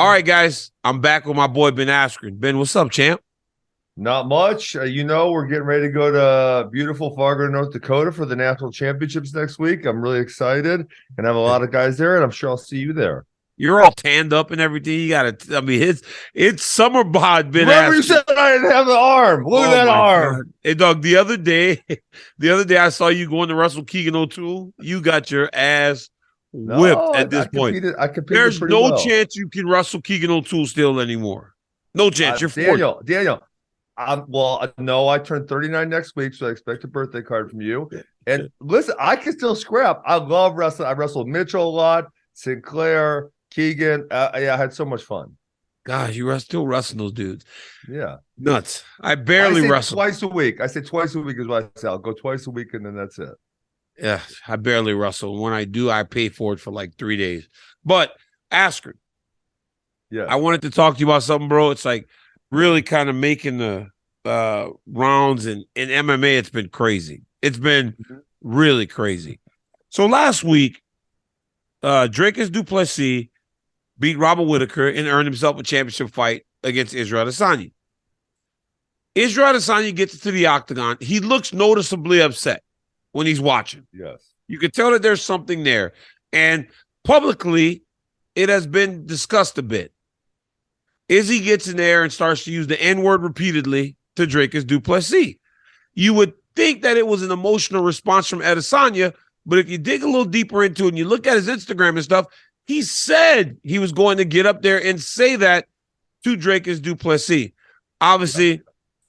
All right, guys, I'm back with my boy Ben Askren. Ben, what's up, champ? Not much. We're getting ready to go to beautiful Fargo, North Dakota for the national championships next week. I'm really excited and have a lot of guys there, and I'm sure I'll see you there. You're all tanned up and everything. You gotta. I mean, it's summer bod. Ben Remember, Askren. you said I didn't have the arm. Look at that arm. God. Hey, dog. The other day, I saw you going to wrestle Keegan O'Toole. You got your ass whipped at this point. I competed. There's no well. chance you can wrestle Keegan O'Toole still anymore. No chance. You're 40. Daniel. No, I turned 39 next week, so I expect a birthday card from you. And listen, I can still scrap. I love wrestling. I wrestled Mitchell a lot, Sinclair, Keegan. I had so much fun. Gosh, you are still wrestling those dudes. Yeah. Nuts. I barely wrestle. Twice a week. I say twice a week is what I say. I'll go twice a week, and then that's it. Yeah, I barely wrestle. When I do, I pay for it for like 3 days. But Askren, yeah, I wanted to talk to you about something, bro. It's like really kind of making the rounds and in MMA. It's been crazy. It's been really crazy. So last week, Dricus Du Plessis beat Robert Whittaker and earned himself a championship fight against Israel Adesanya. Israel Adesanya gets to the octagon. He looks noticeably upset when he's watching. Yes. You can tell that there's something there. And publicly, it has been discussed a bit. Izzy gets in there and starts to use the N-word repeatedly to Dricus Du Plessis. You would think that it was an emotional response from Adesanya, but if you dig a little deeper into it and you look at his Instagram and stuff, he said he was going to get up there and say that to Dricus Du Plessis. Obviously,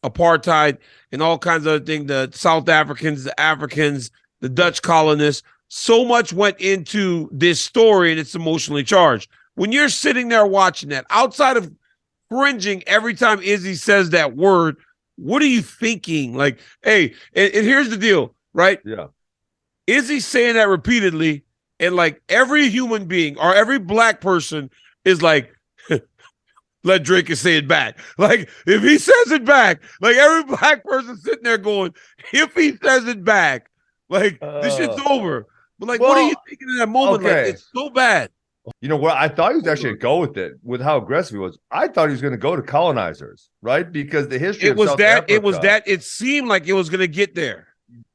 apartheid and all kinds of other things, the South Africans, the Africans, the Dutch colonists, so much went into this story and it's emotionally charged. When you're sitting there watching that, outside of cringing every time Izzy says that word, what are you thinking? Like, hey, and here's the deal, right? Yeah. Izzy's saying that repeatedly, and like every human being or every black person is like, let Dricus say it back. Like, if he says it back, like every black person sitting there going, if he says it back, like this shit's over. But like, what are you thinking in that moment? Okay. Like, it's so bad. You know what? I thought he was actually going to go with it, with how aggressive he was. I thought he was going to go to colonizers, right? Because the history of South Africa, it seemed like it was going to get there.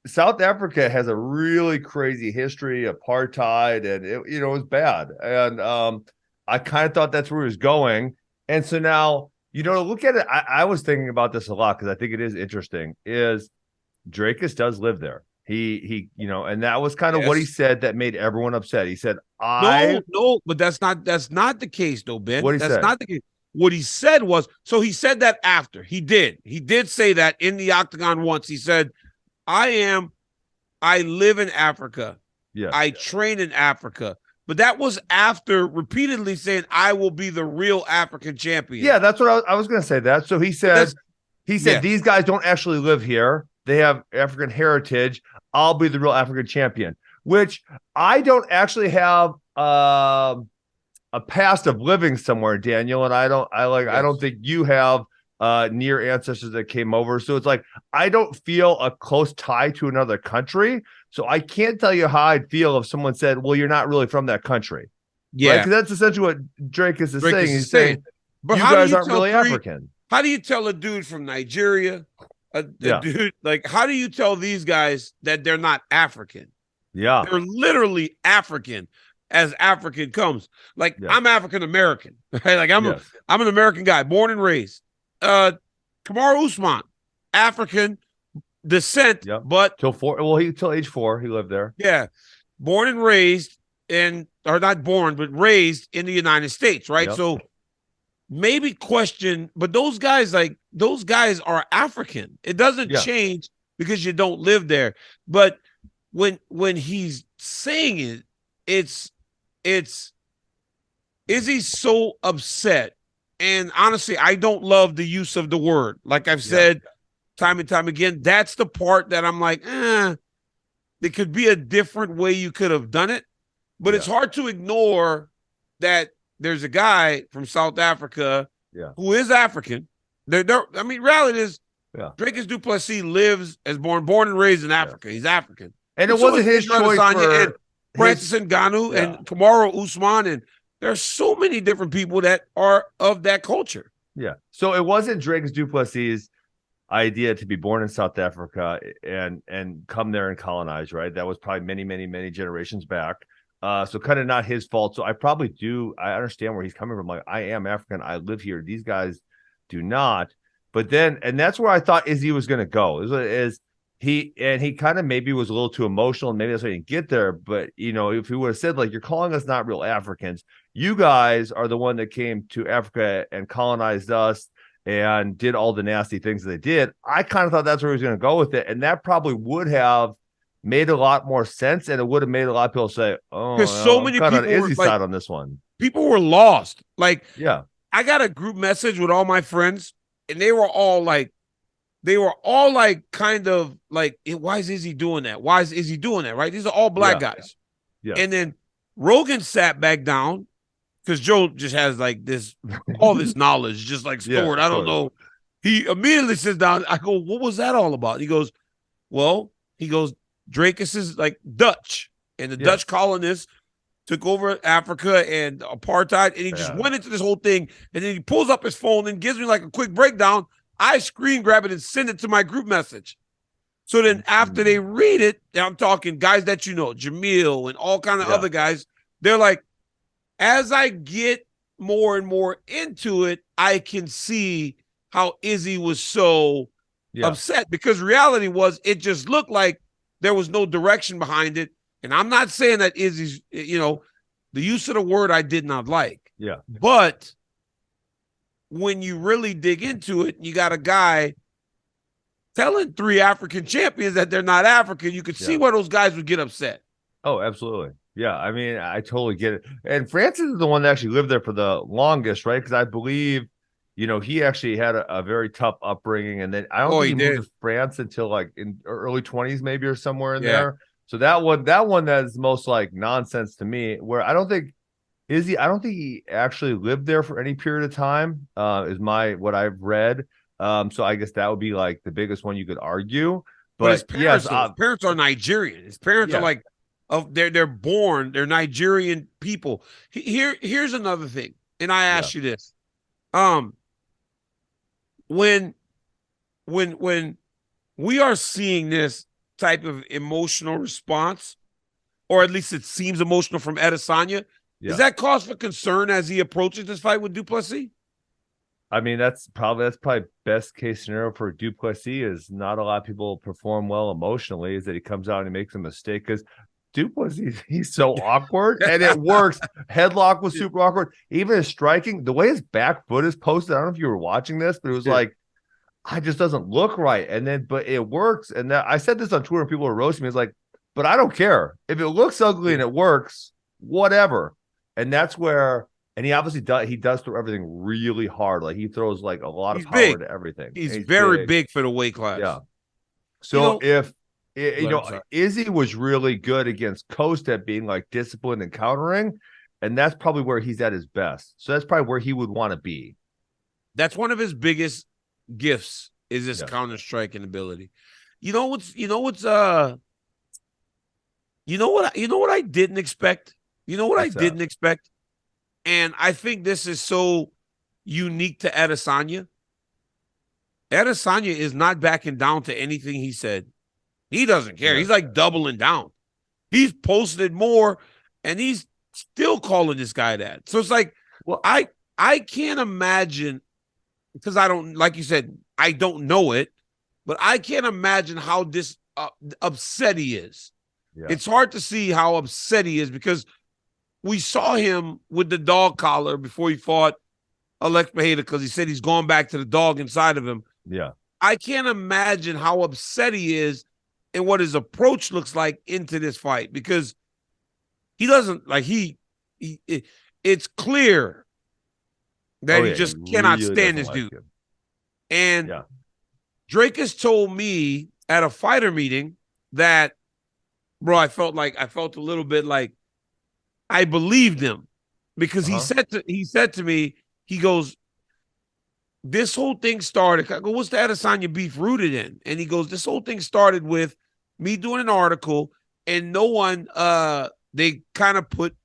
South Africa has a really crazy history, apartheid, and it was bad. And I kind of thought that's where he was going. And so now, look at it. I was thinking about this a lot because I think it is interesting, is Dricus does live there. He and that was kind of what he said that made everyone upset. He said, No, but that's not the case though, Ben. That's not the case. What he said was, so he said that after. He did say that in the octagon once. He said, I live in Africa. Yeah. I train in Africa. But that was after repeatedly saying, I will be the real African champion. Yeah, that's what I was going to say that. So he said, these guys don't actually live here. They have African heritage. I'll be the real African champion, which I don't actually have a past of living somewhere, Daniel. And I don't think you have near ancestors that came over. So it's like, I don't feel a close tie to another country. So I can't tell you how I'd feel if someone said, well, you're not really from that country. Yeah. Because that's essentially what Dricus is saying. He's saying, but you guys aren't really African. How do you tell a dude from Nigeria, dude, like, how do you tell these guys that they're not African? Yeah. They're literally African as African comes. Like, I'm African-American, right? Like, I'm an American guy, born and raised. Kamaru Usman, African descent, but till age 4, he lived there. Yeah. Born and raised or not born, but raised in the United States, right? Yep. So maybe question, but those guys are African. It doesn't change because you don't live there. But when he's saying it's is he so upset? And honestly, I don't love the use of the word. Like I've said time and time again, that's the part that I'm like, there could be a different way you could have done it. But it's hard to ignore that there's a guy from South Africa who is African. Reality is Dricus Du Plessis born and raised in Africa. He's African. And it wasn't his choice and Francis Ngannou and Kamaru Usman and There are so many different people that are of that culture. Yeah. So it wasn't Dricus Du Plessis' idea to be born in South Africa and come there and colonize, right? That was probably many, many, many generations back. So kind of not his fault. So I understand where he's coming from. Like, I am African. I live here. These guys do not. But then, and that's where I thought Izzy was going to go. He kind of maybe was a little too emotional, and maybe that's why he didn't get there. But if he would have said, like, you're calling us not real Africans, you guys are the one that came to Africa and colonized us and did all the nasty things that they did, I kind of thought that's where he was going to go with it, and that probably would have made a lot more sense, and it would have made a lot of people say, "Oh, because so many I'm people on Izzy's were, like, side on this one." People were lost. Like, Yeah, I got a group message with all my friends, and they were all kind of like, why is Izzy doing that? Why is Izzy doing that? Right? These are all black guys. Yeah. And then Rogan sat back down because Joe just has like all this knowledge just like stored. I don't know. He immediately sits down. I go, what was that all about? He goes, Dricus is like Dutch, and the Dutch colonists took over Africa and apartheid, and he just went into this whole thing, and then he pulls up his phone and gives me like a quick breakdown. I screen grab it and send it to my group message. So then after they read it, I'm talking guys that Jamil and all kind of other guys, they're like, as I get more and more into it, I can see how Izzy was so upset, because reality was it just looked like there was no direction behind it. And I'm not saying that Izzy's, the use of the word I did not like. Yeah. But when you really dig into it, you got a guy telling 3 African champions that they're not African, you could see where those guys would get upset. Oh, absolutely. Yeah, I mean, I totally get it. And Francis is the one that actually lived there for the longest, right? Because I believe, he actually had a very tough upbringing, and then I don't think he moved to France until like in early 20s, maybe, or somewhere in there. So that one that is most like nonsense to me. Where I don't think he actually lived there for any period of time. Is what I've read. So I guess that would be like the biggest one you could argue. But his parents, his parents are Nigerian. His parents are like, they're Nigerian people. Here's another thing, and I ask you this: when we are seeing this type of emotional response, or at least it seems emotional from Adesanya, is that cause for concern as he approaches this fight with Du Plessis? I mean, that's probably best case scenario for Du Plessis. Is not a lot of people perform well emotionally. Is that he comes out and he makes a mistake, because Du Plessis, he's so awkward, and it works. Headlock was super awkward. Even his striking, the way his back foot is posted, I don't know if you were watching this, but it was like, it just doesn't look right. And then, but it works. And I said this on Twitter, and people were roasting me. It's like, but I don't care if it looks ugly and it works, whatever. And that's where, and he obviously does. He does throw everything really hard. Like, he throws like a lot of power to everything. He's very big for the weight class. Yeah. So Izzy was really good against Coast at being like disciplined and countering, and that's probably where he's at his best. So that's probably where he would want to be. That's one of his biggest gifts, is his counter striking ability. You know what I didn't expect? Didn't expect? And I think this is so unique to Adesanya. Adesanya is not backing down to anything he said. He doesn't care. He's like doubling down. He's posted more, and he's still calling this guy that. So it's like, well, I can't imagine, because I don't, like you said, I don't know it, but I can't imagine how upset he is. Yeah. It's hard to see how upset he is, because we saw him with the dog collar before he fought Alex Maheda, because he said he's gone back to the dog inside of him. Yeah. I can't imagine how upset he is and what his approach looks like into this fight, because he doesn't like it's clear that he just cannot stand this dude. And Dricus told me at a fighter meeting that, bro, I felt a little bit like I believed him, because he said to me, he goes, this whole thing started. I go, what's the Adesanya beef rooted in? And he goes, this whole thing started with me doing an article, and no one, they kind of put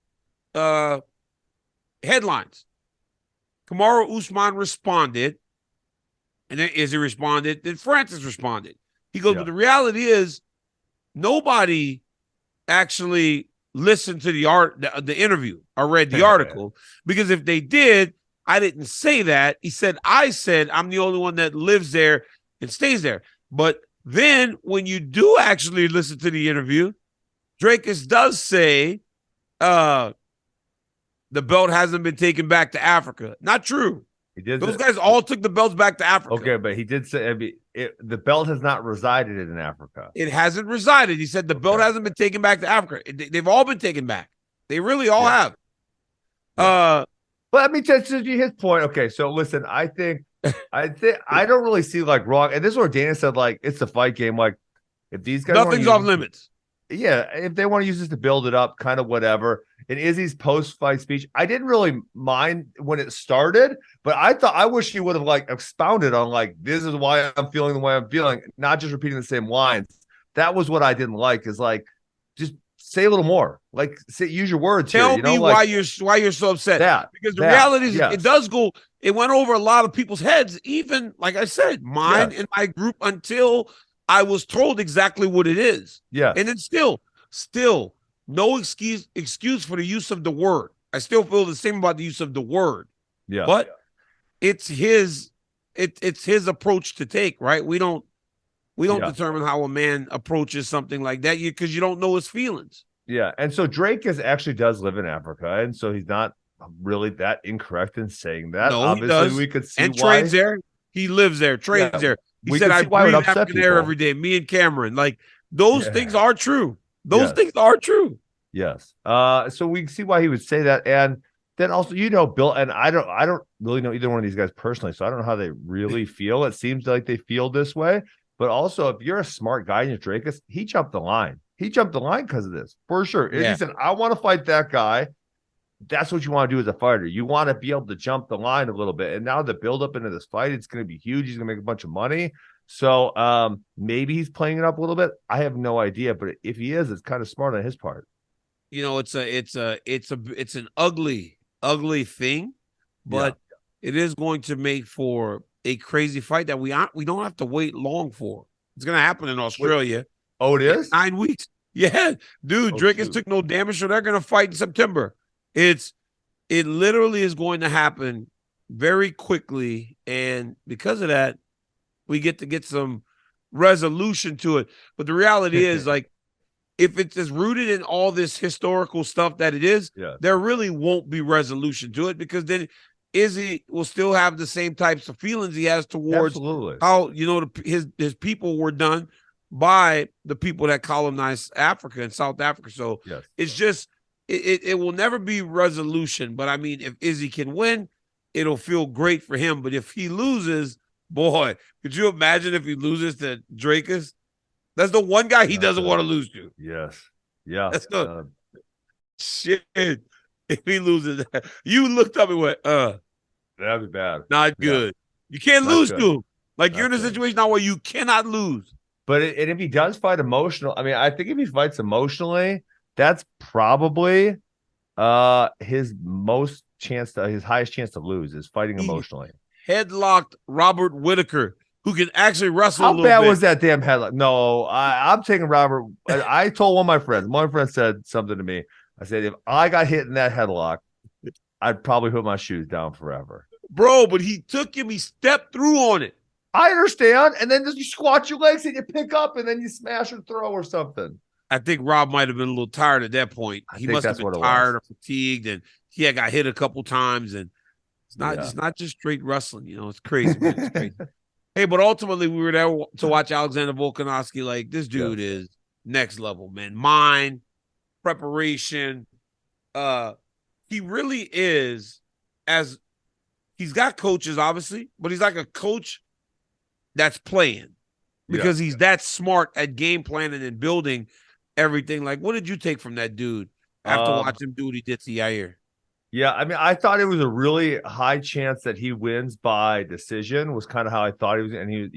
headlines. Kamaru Usman responded, and then Izzy responded, then Francis responded. He goes, but the reality is nobody actually listened to the interview or read the article, because if they did, I didn't say that. He said, I said I'm the only one that lives there and stays there. But then when you do actually listen to the interview, Dricus does say the belt hasn't been taken back to Africa. Not true. He did. Those guys all took the belts back to Africa. Okay, but he did say the belt has not resided in Africa. It hasn't resided. He said the belt hasn't been taken back to Africa. They've all been taken back. They really all have. But I mean, to his point. Okay, so listen, I don't really see like wrong. And this is where Dana said like it's the fight game. Like if these guys nothing's off limits. Yeah, if they want to use this to build it up, kind of whatever. In Izzy's post-fight speech, I didn't really mind when it started, but I wish he would have like expounded on like this is why I'm feeling the way I'm feeling, not just repeating the same lines. That was what I didn't like. Is like just say a little more. Like use your words. Tell me why you're so upset. Because the reality is it does go. It went over a lot of people's heads, even like I said, mine and my group, until I was told exactly what it is. Yeah, and then still. No excuse for the use of the word. I still feel the same about the use of the word. Yeah. But it's his approach to take, right? We don't determine how a man approaches something like that because you don't know his feelings. Yeah. And so Dricus actually does live in Africa, and so he's not really that incorrect in saying that. No, obviously he does. We could see and why. trains there. He lives there, trains there. He said I breathe African air every day. Me and Cameron. Like those things are true. Those things are true. Yes. So we can see why he would say that. And then also, Bill, and I don't really know either one of these guys personally, so I don't know how they really feel. It seems like they feel this way. But also, if you're a smart guy in Dricus, he jumped the line. He jumped the line because of this, for sure. He said, I want to fight that guy. That's what you want to do as a fighter. You want to be able to jump the line a little bit. And now the build up into this fight, it's going to be huge. He's going to make a bunch of money. So maybe he's playing it up a little bit. I have no idea, but if he is, it's kind of smart on his part. It's an ugly thing, but it is going to make for a crazy fight that we don't have to wait long for. It's going to happen in Australia. Oh, it is? 9 weeks. Yeah, dude, Dricus took no damage, so they're going to fight in September. It literally is going to happen very quickly, and because of that, we get some resolution to it. But the reality is, like, if it's as rooted in all this historical stuff that it is, there really won't be resolution to it, because then Izzy will still have the same types of feelings he has towards how his people were done by the people that colonized Africa and South Africa. So it's just it will never be resolution. But I mean, if Izzy can win, it'll feel great for him. But if he loses, boy, could you imagine if he loses to Dricus? That's the one guy he doesn't want to lose to. Yes. Yeah. That's shit. If he loses, you looked up and went, that'd be bad. Not good. You can't lose to him. Like, you're in a situation now where you cannot lose. But and if he does fight emotional, I mean, I think if he fights emotionally, that's probably his highest chance to lose is fighting emotionally. Headlocked Robert Whittaker, who can actually wrestle a little bit. How bad was that damn headlock? No, I'm taking Robert. I told one of my friends. One friend said something to me. I said, if I got hit in that headlock, I'd probably put my shoes down forever. Bro, but he took him. He stepped through on it. I understand. And then you squat your legs and you pick up and then you smash or throw or something. I think Rob might have been a little tired at that point. He must have been tired or fatigued, and he had got hit a couple times. And it's not just straight wrestling. It's crazy. Man. It's crazy. Hey, but ultimately we were there to watch Alexander Volkanovski. Like, this dude is next level, man. Mind, preparation. He really is, as he's got coaches, obviously, but he's like a coach that's playing because he's that smart at game planning and building everything. Like, what did you take from that dude after watching him do what he did to Yair? Yeah, I mean, I thought it was a really high chance that he wins by decision, was kind of how I thought he was. And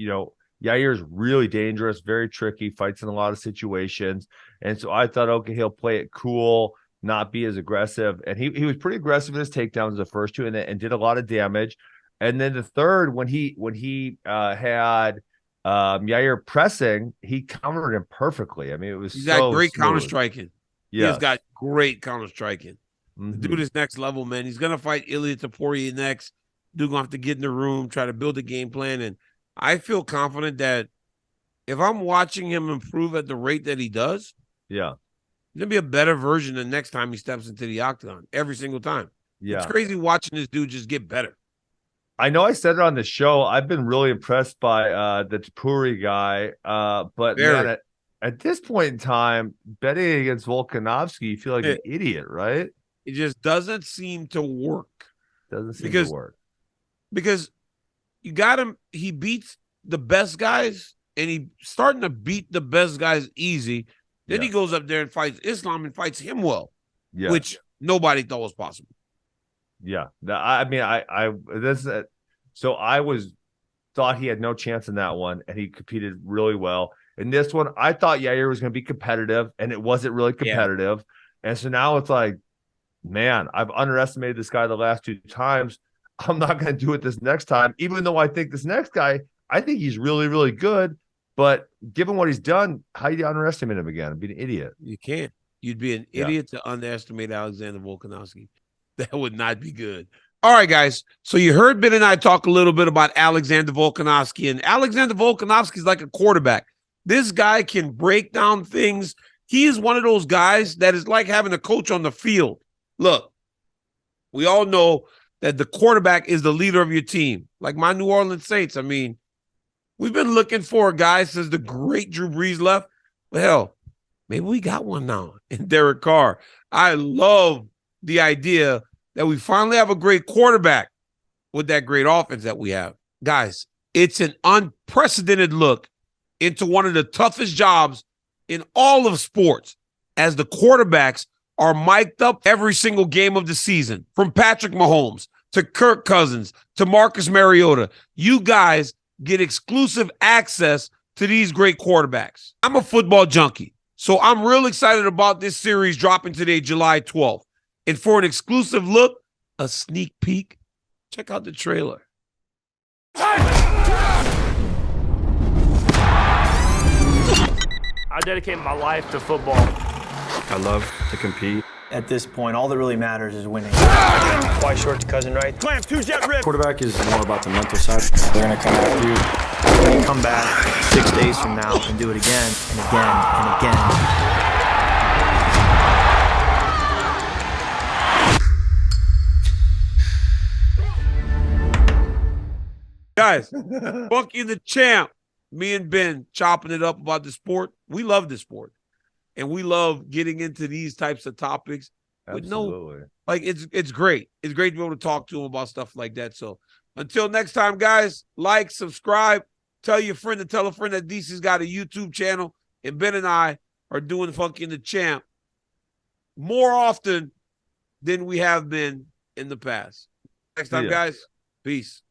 Yair is really dangerous, very tricky, fights in a lot of situations. And so I thought, okay, he'll play it cool, not be as aggressive. And he was pretty aggressive in his takedowns the first two and did a lot of damage. And then the third, when he had Yair pressing, he countered him perfectly. I mean, it was He's got great smooth. counter striking. He has got great counter striking. The Mm-hmm. dude is next level, man. He's gonna fight Ilia Topuria next. Dude gonna have to get in the room, try to build a game plan. And I feel confident that if I'm watching him improve at the rate that he does, Yeah. he's gonna be a better version the next time he steps into the octagon every single time. Yeah. It's crazy watching this dude just get better. I know I said it on the show. I've been really impressed by the Topuria guy. But man, at this point in time, betting against Volkanovski, you feel like an idiot, right? It just doesn't seem to work. Doesn't seem to work. Because you got him, he beats the best guys, and he's starting to beat the best guys easy. Then he goes up there and fights Islam and fights him well, which nobody thought was possible. Yeah, I mean, so I thought he had no chance in that one, and he competed really well. In this one, I thought Yair was going to be competitive, and it wasn't really competitive. And so now it's like, man, I've underestimated this guy the last two times. I'm not going to do it this next time, even though I think this next guy, I think he's really, really good. But given what he's done, how do you underestimate him again? I'd be an idiot. You can't. You'd be an idiot to underestimate Alexander Volkanovski. That would not be good. All right, guys. So you heard Ben and I talk a little bit about Alexander Volkanovski. And Alexander Volkanovski is like a quarterback. This guy can break down things. He is one of those guys that is like having a coach on the field. Look, we all know that the quarterback is the leader of your team. Like my New Orleans Saints. I mean, we've been looking for a guy since the great Drew Brees left. Well, hell, maybe we got one now in Derek Carr. I love the idea that we finally have a great quarterback with that great offense that we have. Guys, it's an unprecedented look into one of the toughest jobs in all of sports, as the quarterbacks are mic'd up every single game of the season, from Patrick Mahomes to Kirk Cousins to Marcus Mariota. You guys get exclusive access to these great quarterbacks. I'm a football junkie, so I'm real excited about this series dropping today, July 12th. And for an exclusive look, a sneak peek, check out the trailer. I dedicate my life to football. I love to compete. At this point, all that really matters is winning. White short to cousin right. Slam, two-shot rip. Quarterback is more about the mental side. They're going to come at you. You're going to come back 6 days from now and do it again and again and again. Guys, Funky the Champ, me and Ben chopping it up about the sport. We love this sport. And we love getting into these types of topics. Absolutely. It's great. It's great to be able to talk to them about stuff like that. So until next time, guys, like, subscribe, tell your friend to tell a friend that DC's got a YouTube channel. And Ben and I are doing Funky and the Champ more often than we have been in the past. Next time, guys, peace.